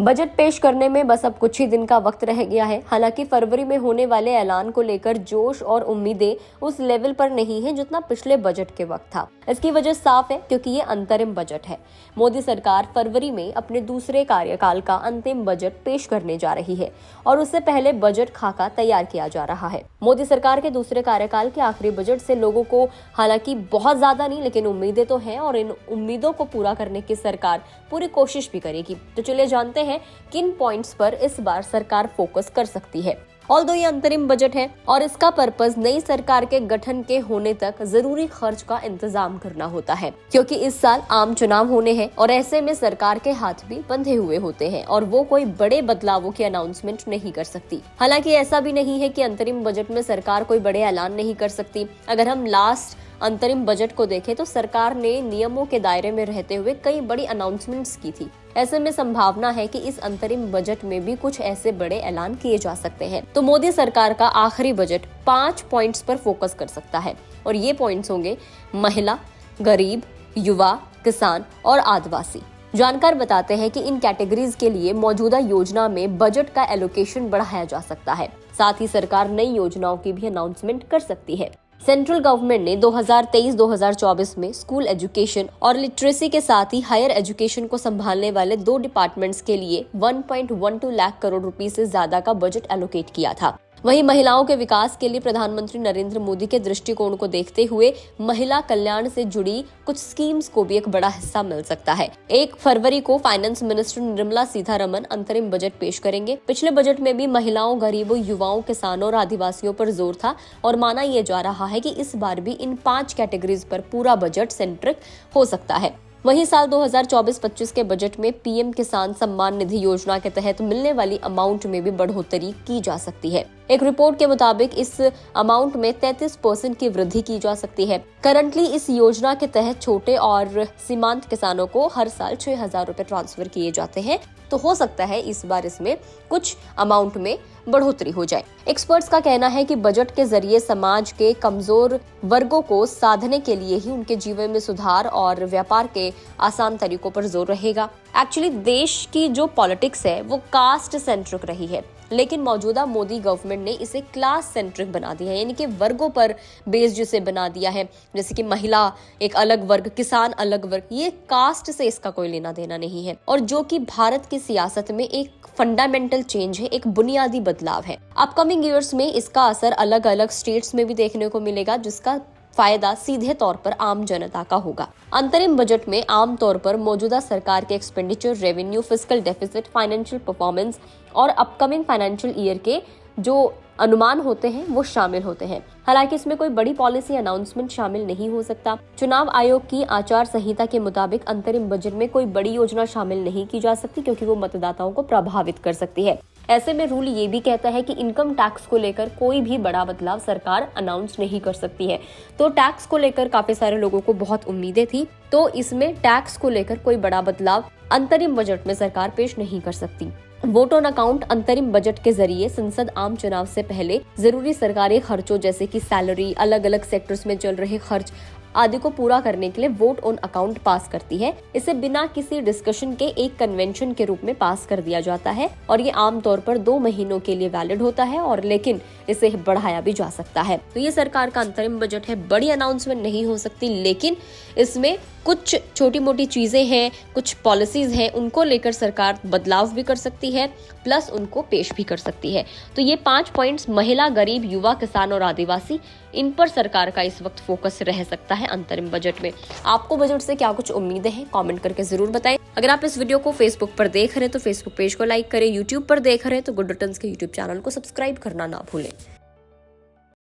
Budget पेश करने में बस अब कुछ ही दिन का वक्त रह गया है। हालांकि फरवरी में होने वाले ऐलान को लेकर जोश और उम्मीदें उस लेवल पर नहीं है जितना पिछले बजट के वक्त था। इसकी वजह साफ है, क्योंकि ये अंतरिम बजट है। मोदी सरकार फरवरी में अपने दूसरे कार्यकाल का अंतिम बजट पेश करने जा रही है और उससे पहले बजट खाका तैयार किया जा रहा है। मोदी सरकार के दूसरे कार्यकाल के आखिरी बजट से लोगों को हालांकि बहुत ज्यादा नहीं, लेकिन उम्मीदें तो हैं और इन उम्मीदों को पूरा करने की सरकार पूरी कोशिश भी करेगी। तो चलिए जानते हैं किन पॉइंट्स पर इस बार सरकार फोकस कर सकती है। ऑल्दो ये अंतरिम बजट है और इसका पर्पस नई सरकार के गठन के होने तक जरूरी खर्च का इंतजाम करना होता है, क्योंकि इस साल आम चुनाव होने हैं और ऐसे में सरकार के हाथ भी बंधे हुए होते हैं और वो कोई बड़े बदलावों की अनाउंसमेंट नहीं कर सकती। हालांकि ऐसा भी नहीं है कि अंतरिम बजट में सरकार कोई बड़े ऐलान नहीं कर सकती। अगर हम लास्ट अंतरिम बजट को देखें तो सरकार ने नियमों के दायरे में रहते हुए कई बड़ी अनाउंसमेंट्स की थी। ऐसे में संभावना है कि इस अंतरिम बजट में भी कुछ ऐसे बड़े ऐलान किए जा सकते हैं। तो मोदी सरकार का आखिरी बजट 5 पॉइंट्स पर फोकस कर सकता है और ये पॉइंट्स होंगे महिला, गरीब, युवा, किसान और आदिवासी। जानकार बताते हैं कि इन कैटेगरीज के लिए मौजूदा योजना में बजट का एलोकेशन बढ़ाया जा सकता है। साथ ही सरकार नई योजनाओं की भी अनाउंसमेंट कर सकती है। सेंट्रल गवर्नमेंट ने 2023-2024 में स्कूल एजुकेशन और लिटरेसी के साथ ही हायर एजुकेशन को संभालने वाले 2 डिपार्टमेंट्स के लिए 1.12 लाख करोड़ रुपए से ज्यादा का बजट एलोकेट किया था। वहीं महिलाओं के विकास के लिए प्रधानमंत्री नरेंद्र मोदी के दृष्टिकोण को देखते हुए महिला कल्याण से जुड़ी कुछ स्कीम्स को भी एक बड़ा हिस्सा मिल सकता है। 1 फरवरी को फाइनेंस मिनिस्टर निर्मला सीतारमण अंतरिम बजट पेश करेंगे। पिछले बजट में भी महिलाओं, गरीबों, युवाओं, किसानों और आदिवासियों पर जोर था और माना यह जा रहा है कि इस बार भी इन 5 कैटेगरीज पर पूरा बजट सेंट्रिक हो सकता है। वहीं साल 2024-25 के बजट में पीएम किसान सम्मान निधि योजना के तहत मिलने वाली अमाउंट में भी बढ़ोतरी की जा सकती है। एक रिपोर्ट के मुताबिक इस अमाउंट में 33% की वृद्धि की जा सकती है। करंटली इस योजना के तहत छोटे और सीमांत किसानों को हर साल 6,000 रुपए ट्रांसफर किए जाते हैं। तो हो सकता है इस बार इसमें कुछ अमाउंट में बढ़ोतरी हो जाए। एक्सपर्ट्स का कहना है कि बजट के जरिए समाज के कमजोर वर्गों को साधने के लिए ही उनके जीवन में सुधार और व्यापार के आसान तरीकों पर जोर रहेगा। एक्चुअली देश की जो पॉलिटिक्स है वो कास्ट सेंट्रिक रही है, लेकिन मौजूदा मोदी गवर्नमेंट ने इसे क्लास सेंट्रिक बना दिया है, यानी कि वर्गों पर बेस्ड जिसे बना दिया है। जैसे कि महिला एक अलग वर्ग, किसान अलग वर्ग, ये कास्ट से इसका कोई लेना देना नहीं है और जो कि भारत की सियासत में एक फंडामेंटल चेंज है, एक बुनियादी बदलाव है। अपकमिंग ईयर्स में इसका असर अलग अलग स्टेट्स में भी देखने को मिलेगा, जिसका फायदा सीधे तौर पर आम जनता का होगा। अंतरिम बजट में आम तौर पर मौजूदा सरकार के expenditure, revenue, fiscal deficit, financial performance और अपकमिंग फाइनेंशियल ईयर के जो अनुमान होते हैं वो शामिल होते हैं। हालांकि इसमें कोई बड़ी पॉलिसी अनाउंसमेंट शामिल नहीं हो सकता। चुनाव आयोग की आचार संहिता के मुताबिक अंतरिम बजट में कोई बड़ी योजना शामिल नहीं की जा सकती, क्योंकि वो मतदाताओं को प्रभावित कर सकती है। ऐसे में रूल ये भी कहता है कि इनकम टैक्स को लेकर कोई भी बड़ा बदलाव सरकार अनाउंस नहीं कर सकती है। तो टैक्स को लेकर काफी सारे लोगों को बहुत उम्मीदें थी, तो इसमें टैक्स को लेकर कोई बड़ा बदलाव अंतरिम बजट में सरकार पेश नहीं कर सकती। वोट ऑन अकाउंट अंतरिम बजट के जरिए संसद आम चुनाव से पहले जरूरी सरकारी खर्चों जैसे कि सैलरी, अलग अलग सेक्टर्स में चल रहे खर्च आदि को पूरा करने के लिए वोट ऑन अकाउंट पास करती है। इसे बिना किसी डिस्कशन के एक कन्वेंशन के रूप में पास कर दिया जाता है और ये आमतौर पर 2 महीनों के लिए वैलिड होता है और लेकिन इसे बढ़ाया भी जा सकता है। तो ये सरकार का अंतरिम बजट है। बड़ी अनाउंसमेंट नहीं हो सकती, लेकिन इसमें कुछ छोटी मोटी चीजें हैं, कुछ पॉलिसीज हैं, उनको लेकर सरकार बदलाव भी कर सकती है, प्लस उनको पेश भी कर सकती है। तो ये 5 पॉइंट्स महिला, गरीब, युवा, किसान और आदिवासी, इन पर सरकार का इस वक्त फोकस रह सकता है अंतरिम बजट में। आपको बजट से क्या कुछ उम्मीदें हैं, कमेंट करके जरूर बताएं। अगर आप इस वीडियो को फेसबुक पर देख रहे हैं तो फेसबुक पेज को लाइक करें, यूट्यूब पर देख रहे हैं तो गुड रिटर्न्स के यूट्यूब चैनल को सब्सक्राइब करना ना भूलें।